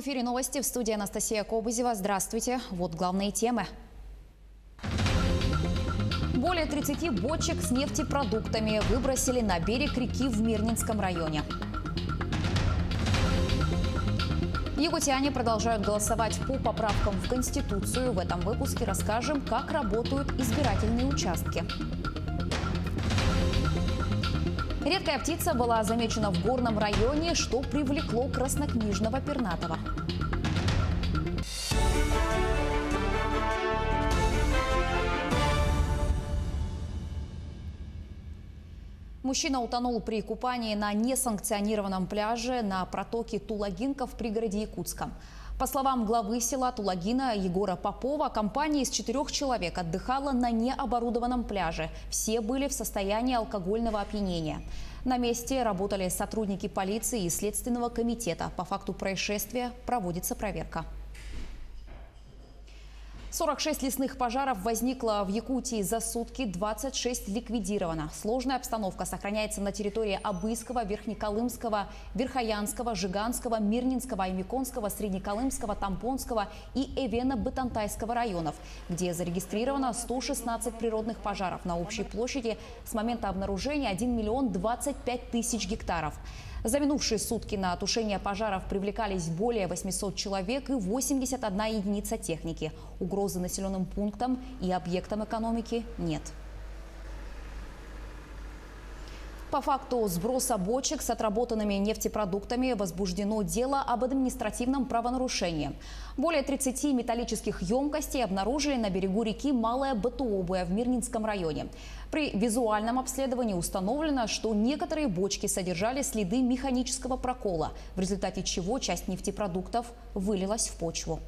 эфире новости, в студии Анастасия Кобызева. Здравствуйте. Вот главные темы. Более 30 бочек с нефтепродуктами выбросили на берег реки в Мирнинском районе. Якутяне продолжают голосовать по поправкам в Конституцию. В этом выпуске расскажем, как работают избирательные участки. Редкая птица была замечена в горном районе, что привлекло краснокнижного пернатого. Мужчина утонул при купании на несанкционированном пляже на протоке Тулагинка в пригороде Якутска. По словам главы села Тулагина Егора Попова, компания из 4 человек отдыхала на необорудованном пляже. Все были в состоянии алкогольного опьянения. На месте работали сотрудники полиции и Следственного комитета. По факту происшествия проводится проверка. 46 лесных пожаров возникло в Якутии за сутки, 26 ликвидировано. Сложная обстановка сохраняется на территории Абыйского, Верхнеколымского, Верхоянского, Жиганского, Мирнинского, Аймиконского, Среднеколымского, Тампонского и Эвено-Бытантайского районов, где зарегистрировано 116 природных пожаров на общей площади с момента обнаружения 1 миллион 25 тысяч гектаров. За минувшие сутки на тушение пожаров привлекались более 800 человек и 81 единица техники. Угрозы населенным пунктам и объектам экономики нет. По факту сброса бочек с отработанными нефтепродуктами возбуждено дело об административном правонарушении. Более 30 металлических емкостей обнаружили на берегу реки Малая Батуобая в Мирнинском районе. При визуальном обследовании установлено, что некоторые бочки содержали следы механического прокола, в результате чего часть нефтепродуктов вылилась в почву.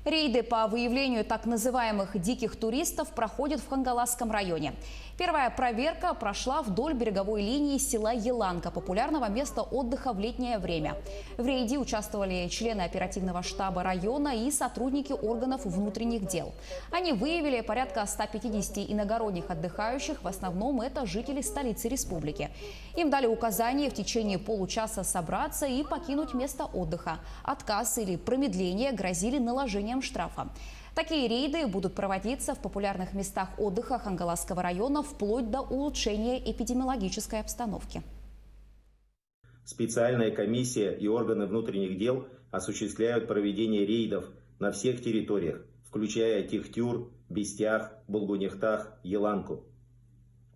Рейды по выявлению так называемых диких туристов проходят в Хангаласском районе. Первая проверка прошла вдоль береговой линии села Еланка, популярного места отдыха в летнее время. В рейде участвовали члены оперативного штаба района и сотрудники органов внутренних дел. Они выявили порядка 150 иногородних отдыхающих, в основном это жители столицы республики. Им дали указание в течение получаса собраться и покинуть место отдыха. Отказ или промедление грозили наложением штрафа. Такие рейды будут проводиться в популярных местах отдыха Хангаласского района вплоть до улучшения эпидемиологической обстановки. Специальная комиссия и органы внутренних дел осуществляют проведение рейдов на всех территориях, включая Тихтюр, Бестях, Булгунихтах, Еланку.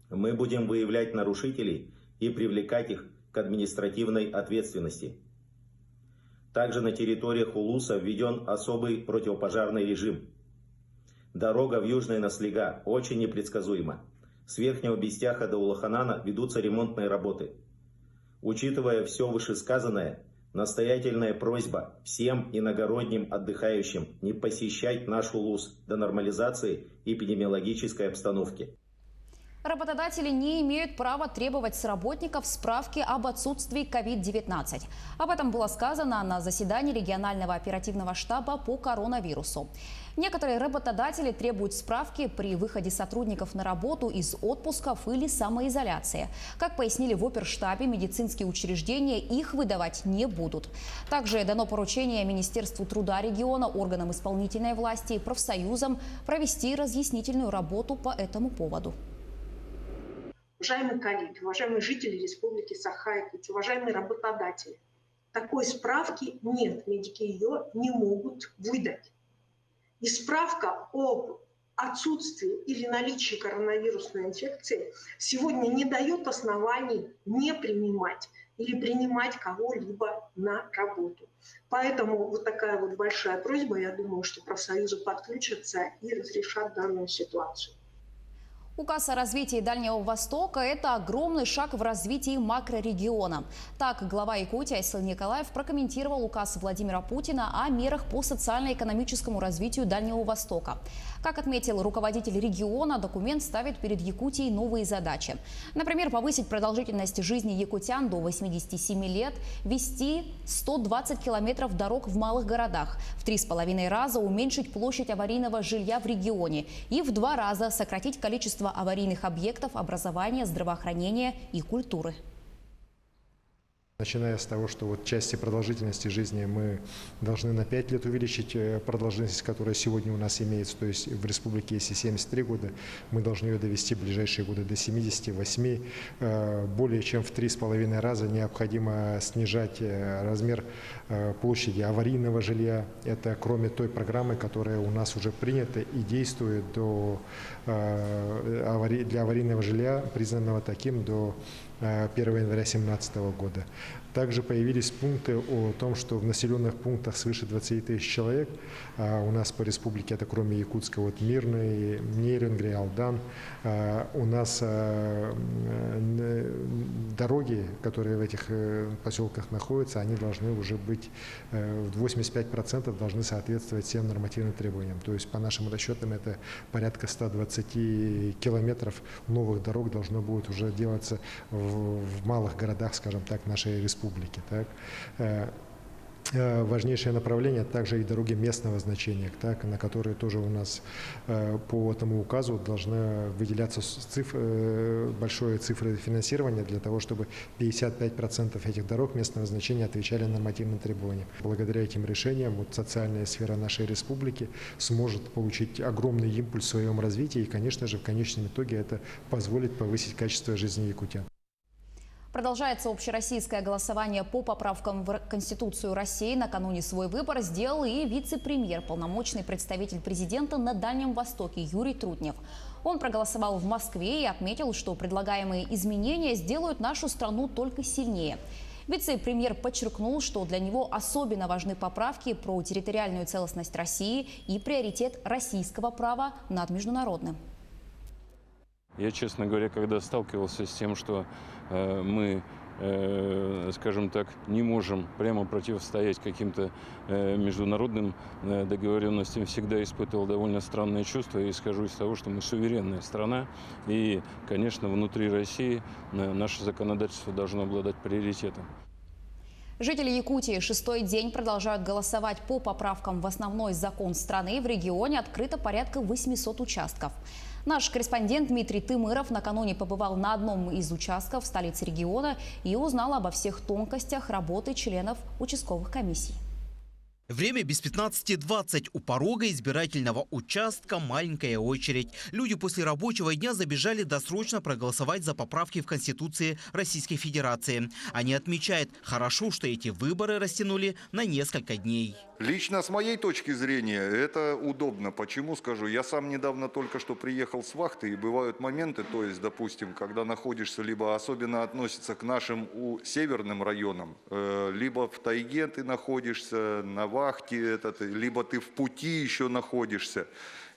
Мы будем выявлять нарушителей и привлекать их к административной ответственности. Также на территориях Улуса введен особый противопожарный режим. Дорога в Южный Наслига очень непредсказуема. С Верхнего Бестяха до Улаханана ведутся ремонтные работы. Учитывая все вышесказанное, настоятельная просьба всем иногородним отдыхающим не посещать наш Улус до нормализации эпидемиологической обстановки. Работодатели не имеют права требовать с работников справки об отсутствии COVID-19. Об этом было сказано на заседании регионального оперативного штаба по коронавирусу. Некоторые работодатели требуют справки при выходе сотрудников на работу из отпусков или самоизоляции. Как пояснили в оперштабе, медицинские учреждения их выдавать не будут. Также дано поручение Министерству труда региона, органам исполнительной власти и профсоюзам провести разъяснительную работу по этому поводу. Уважаемые коллеги, уважаемые жители Республики Саха-Якутия, уважаемые работодатели, такой справки нет, медики ее не могут выдать. И справка об отсутствии или наличии коронавирусной инфекции сегодня не дает оснований не принимать или принимать кого-либо на работу. Поэтому вот такая вот большая просьба, я думаю, что профсоюзы подключатся и разрешат данную ситуацию. Указ о развитии Дальнего Востока – это огромный шаг в развитии макрорегиона. Так, глава Якутии Айсыл Николаев прокомментировал указ Владимира Путина о мерах по социально-экономическому развитию Дальнего Востока. Как отметил руководитель региона, документ ставит перед Якутией новые задачи. Например, повысить продолжительность жизни якутян до 87 лет, ввести 120 километров дорог в малых городах, в 3,5 раза уменьшить площадь аварийного жилья в регионе и в 2 раза сократить количество аварийных объектов образования, здравоохранения и культуры. Начиная с того, что вот части продолжительности жизни мы должны на 5 лет увеличить продолжительность, которая сегодня у нас имеется. То есть в республике, если 73 года, мы должны ее довести в ближайшие годы до 78. Более чем в 3,5 раза необходимо снижать размер площади аварийного жилья. Это кроме той программы, которая у нас уже принята и действует для аварийного жилья, признанного таким до 1 января 2017 года. Также появились пункты о том, что в населенных пунктах свыше 20 тысяч человек, у нас по республике, это кроме Якутска, вот Мирный, Нерюнгри, Алдан, у нас дороги, которые в этих поселках находятся, они должны уже быть, в 85% должны соответствовать всем нормативным требованиям. То есть по нашим расчетам это порядка 120 километров новых дорог должно будет уже делаться в малых городах, скажем так, нашей республики. Так. Важнейшее направление также и дороги местного значения, так, на которые тоже у нас по этому указу должны выделяться большие цифры финансирования для того, чтобы 55% этих дорог местного значения отвечали нормативным требованиям. Благодаря этим решениям вот, социальная сфера нашей республики сможет получить огромный импульс в своем развитии и, конечно же, в конечном итоге это позволит повысить качество жизни якутян. Продолжается общероссийское голосование по поправкам в Конституцию России. Накануне свой выбор сделал и вице-премьер, полномочный представитель президента на Дальнем Востоке Юрий Трутнев. Он проголосовал в Москве и отметил, что предлагаемые изменения сделают нашу страну только сильнее. Вице-премьер подчеркнул, что для него особенно важны поправки про территориальную целостность России и приоритет российского права над международным. Я, честно говоря, когда сталкивался с тем, что мы, скажем так, не можем прямо противостоять каким-то международным договоренностям, всегда испытывал довольно странное чувство. И исхожу из того, что мы суверенная страна. И, конечно, внутри России наше законодательство должно обладать приоритетом. Жители Якутии шестой день продолжают голосовать по поправкам в основной закон страны. В регионе открыто порядка 800 участков. Наш корреспондент Дмитрий Тымыров накануне побывал на одном из участков в столице региона и узнал обо всех тонкостях работы членов участковых комиссий. Время без 15:20. У порога избирательного участка маленькая очередь. Люди после рабочего дня забежали досрочно проголосовать за поправки в Конституции Российской Федерации. Они отмечают, хорошо, что эти выборы растянули на несколько дней. Лично с моей точки зрения это удобно. Почему скажу? Я сам недавно только что приехал с вахты, и бывают моменты, то есть, допустим, когда находишься, либо особенно относится к нашим северным районам, либо в тайге ты находишься, на вахте, либо ты в пути еще находишься.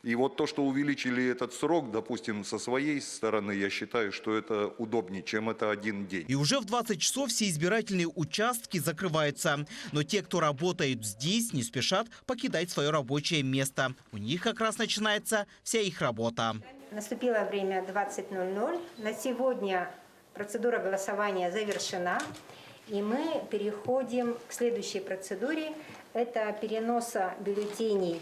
И вот то, что увеличили этот срок, допустим, со своей стороны, я считаю, что это удобнее, чем это один день. И уже в 20 часов все избирательные участки закрываются. Но те, кто работает здесь, не спешат покидать свое рабочее место. У них как раз начинается вся их работа. Наступило время 20:00. На сегодня процедура голосования завершена. И мы переходим к следующей процедуре. Это переноса бюллетеней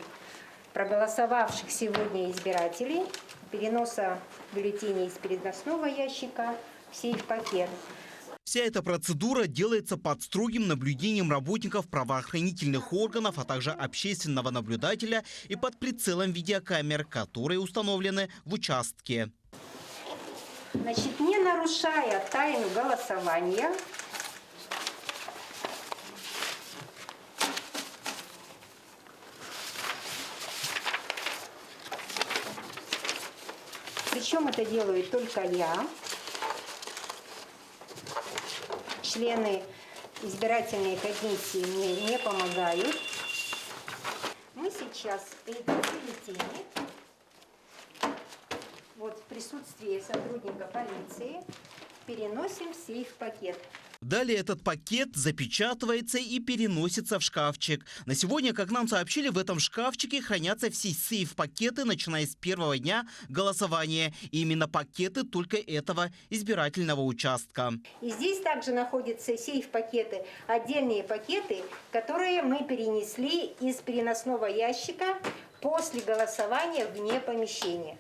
проголосовавших сегодня избирателей, переноса бюллетеней из переносного ящика в сейф-пакет. Вся эта процедура делается под строгим наблюдением работников правоохранительных органов, а также общественного наблюдателя и под прицелом видеокамер, которые установлены в участке. Значит, не нарушая тайну голосования, причем это делаю только я. Члены избирательной комиссии мне не помогают. Мы сейчас эти бюллетени, вот в присутствии сотрудника полиции, переносим в сейф-пакет. Далее этот пакет запечатывается и переносится в шкафчик. На сегодня, как нам сообщили, в этом шкафчике хранятся все сейф-пакеты, начиная с первого дня голосования. И именно пакеты только этого избирательного участка. И здесь также находятся сейф-пакеты, отдельные пакеты, которые мы перенесли из переносного ящика после голосования вне помещения.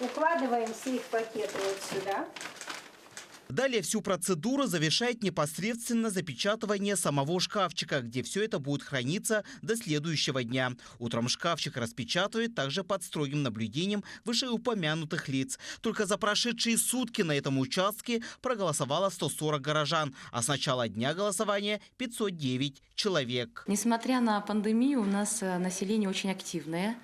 Укладываем сейф-пакеты вот сюда. Далее всю процедуру завершает непосредственно запечатывание самого шкафчика, где все это будет храниться до следующего дня. Утром шкафчик распечатывают также под строгим наблюдением вышеупомянутых лиц. Только за прошедшие сутки на этом участке проголосовало 140 горожан, а с начала дня голосования 509 человек. Несмотря на пандемию, у нас население очень активное.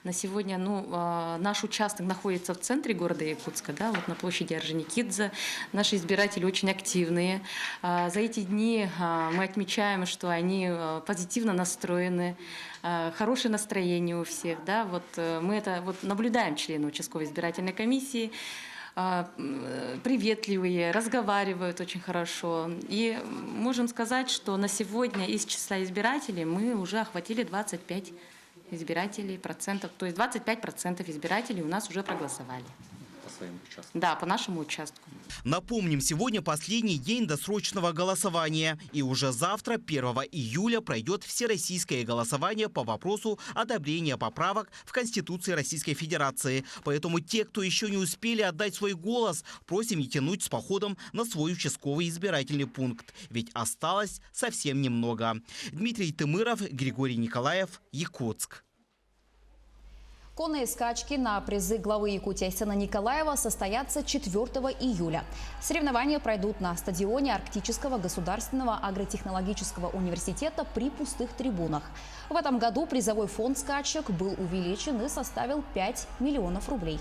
На сегодня наш участок находится в центре города Якутска, да, вот на площади Орджоникидзе. Наши избиратели очень активные. За эти дни мы отмечаем, что они позитивно настроены, хорошее настроение у всех. Да, вот мы это наблюдаем, члены участковой избирательной комиссии. Приветливые, разговаривают очень хорошо. И можем сказать, что на сегодня из числа избирателей мы уже охватили 25 избирателей процентов. То есть 25% избирателей у нас уже проголосовали. По своему участку? Да, по нашему участку. Напомним, сегодня последний день досрочного голосования. И уже завтра, 1 июля, пройдет всероссийское голосование по вопросу одобрения поправок в Конституции Российской Федерации. Поэтому те, кто еще не успели отдать свой голос, просим не тянуть с походом на свой участковый избирательный пункт. Ведь осталось совсем немного. Дмитрий Тымыров, Григорий Николаев, Якутск. Конные скачки на призы главы Якутии Айсена Николаева состоятся 4 июля. Соревнования пройдут на стадионе Арктического государственного агротехнологического университета при пустых трибунах. В этом году призовой фонд скачек был увеличен и составил 5 миллионов рублей.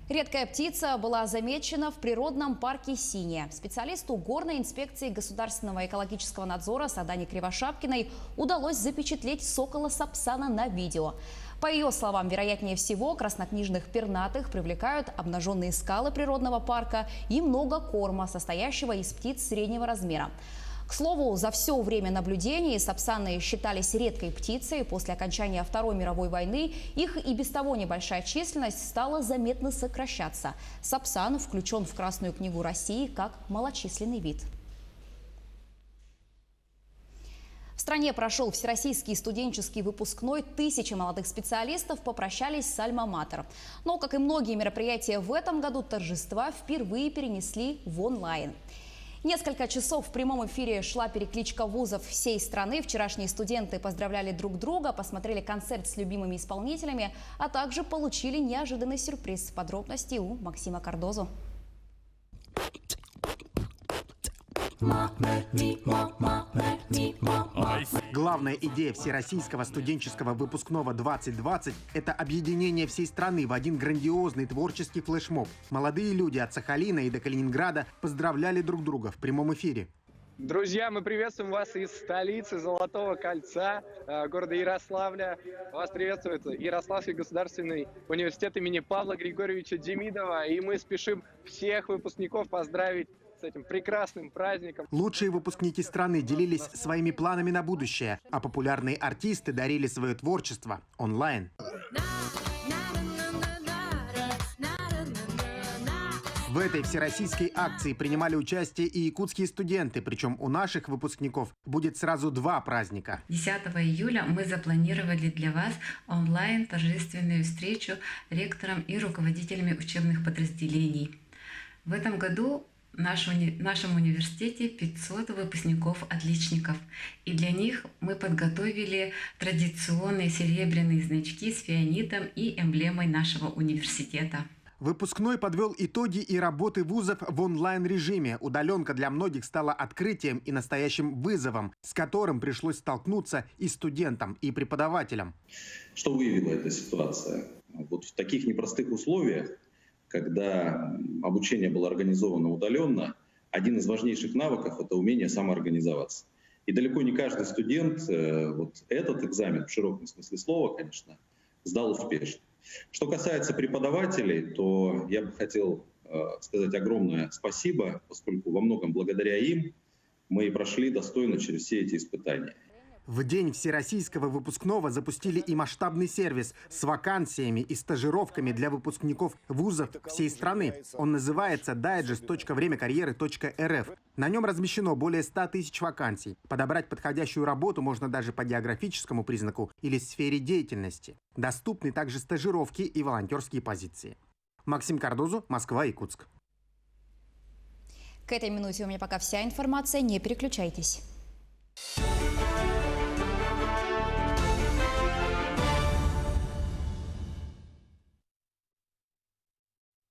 Редкая птица была замечена в природном парке «Синяя». Специалисту горной инспекции государственного экологического надзора Садане Кривошапкиной удалось запечатлеть сокола-сапсана на видео. По ее словам, вероятнее всего, краснокнижных пернатых привлекают обнаженные скалы природного парка и много корма, состоящего из птиц среднего размера. К слову, за все время наблюдений сапсаны считались редкой птицей. После окончания Второй мировой войны их и без того небольшая численность стала заметно сокращаться. Сапсан включен в Красную книгу России как малочисленный вид. В стране прошел всероссийский студенческий выпускной. Тысячи молодых специалистов попрощались с альма-матер. Но, как и многие мероприятия в этом году, торжества впервые перенесли в онлайн. Несколько часов в прямом эфире шла перекличка вузов всей страны. Вчерашние студенты поздравляли друг друга, посмотрели концерт с любимыми исполнителями, а также получили неожиданный сюрприз. Подробности у Максима Кардозо. Главная идея Всероссийского студенческого выпускного 2020 – это объединение всей страны в один грандиозный творческий флешмоб. Молодые люди от Сахалина и до Калининграда поздравляли друг друга в прямом эфире. Друзья, мы приветствуем вас из столицы Золотого кольца, города Ярославля. Вас приветствует Ярославский государственный университет имени Павла Григорьевича Демидова. И мы спешим всех выпускников поздравить с этим прекрасным праздником. Лучшие выпускники страны делились своими планами на будущее, а популярные артисты дарили свое творчество онлайн. В этой всероссийской акции принимали участие и якутские студенты, причем у наших выпускников будет сразу два праздника. 10 июля мы запланировали для вас онлайн торжественную встречу ректорам и руководителями учебных подразделений. В этом году в нашем университете 500 выпускников-отличников. И для них мы подготовили традиционные серебряные значки с фианитом и эмблемой нашего университета. Выпускной подвел итоги и работы вузов в онлайн-режиме. Удаленка для многих стала открытием и настоящим вызовом, с которым пришлось столкнуться и студентам, и преподавателям. Что выявила эта ситуация? Вот в таких непростых условиях, когда обучение было организовано удаленно, один из важнейших навыков – это умение самоорганизоваться. И далеко не каждый студент вот этот экзамен, в широком смысле слова, конечно, сдал успешно. Что касается преподавателей, то я бы хотел сказать огромное спасибо, поскольку во многом благодаря им мы и прошли достойно через все эти испытания. В день всероссийского выпускного запустили и масштабный сервис с вакансиями и стажировками для выпускников вузов всей страны. Он называется digest.времякарьеры.рф. На нем размещено более 100 тысяч вакансий. Подобрать подходящую работу можно даже по географическому признаку или сфере деятельности. Доступны также стажировки и волонтерские позиции. Максим Кардузу, Москва, Якутск. К этой минуте у меня пока вся информация. Не переключайтесь.